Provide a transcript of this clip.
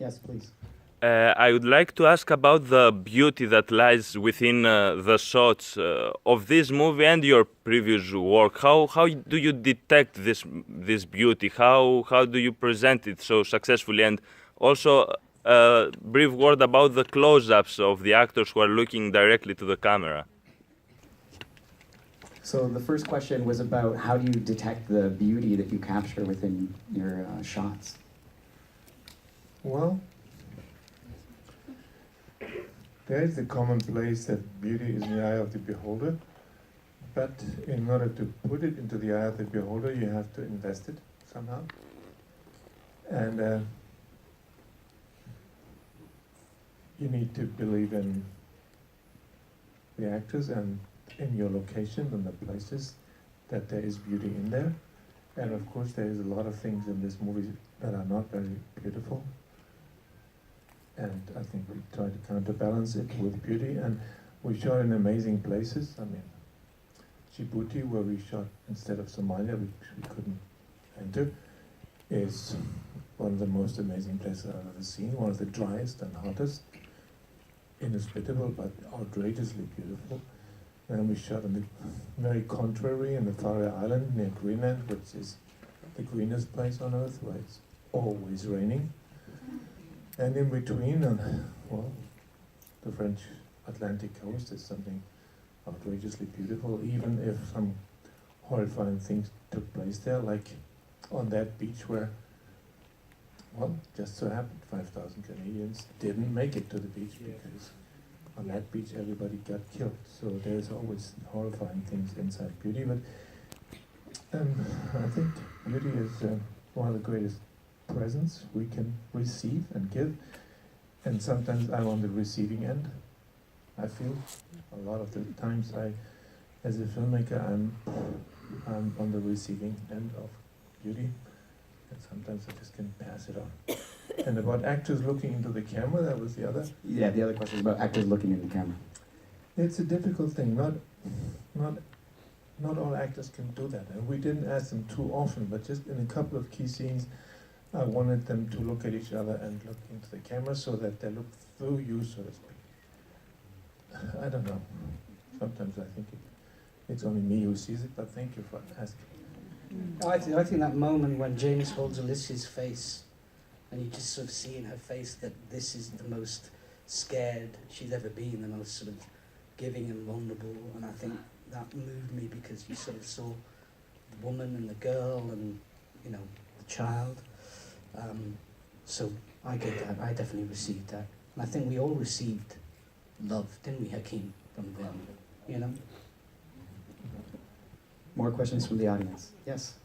Yes, please. I would like to ask about the beauty that lies within the shots of this movie and your previous work. How do you detect this beauty? How do you present it so successfully? And also a brief word about the close-ups of the actors who are looking directly to the camera. So the first question was about how do you detect the beauty that you capture within your shots? Well, there is the commonplace that beauty is in the eye of the beholder, but in order to put it into the eye of the beholder, you have to invest it somehow. And you need to believe in the actors and in your location and the places that there is beauty in there. And of course there is a lot of things in this movie that are not very beautiful. And I think we try to counterbalance it with beauty. And we shot in amazing places. I mean, Djibouti, where we shot instead of Somalia, which we couldn't enter, is one of the most amazing places I've ever seen. One of the driest and hottest, inhospitable, but outrageously beautiful. And we shot in the very contrary in the Faroe Island near Greenland, which is the greenest place on earth, where it's always raining. And in between, well, the French Atlantic coast is something outrageously beautiful, even if some horrifying things took place there, like on that beach where, well, just so happened 5,000 Canadians didn't make it to the beach because on that beach everybody got killed. So there's always horrifying things inside beauty, but I think beauty is one of the greatest presents we can receive and give, and sometimes I'm on the receiving end. I feel a lot of the times as a filmmaker, I'm on the receiving end of beauty, and sometimes I just can pass it on. And about actors looking into the camera, that was the other. Yeah, the other question is about actors looking in the camera. It's a difficult thing. Not all actors can do that, and we didn't ask them too often, but just in a couple of key scenes, I wanted them to look at each other and look into the camera so that they look through you, so to speak. I don't know. Sometimes I think it's only me who sees it, but thank you for asking. I think that moment when James holds Alicia's face, and you just sort of see in her face that this is the most scared she's ever been, the most sort of giving and vulnerable, and I think that moved me because you sort of saw the woman and the girl and, you know, the child. So I get that, I definitely received that. And I think we all received love, didn't we, Hakeem, from them, you know? More questions from the audience. Yes?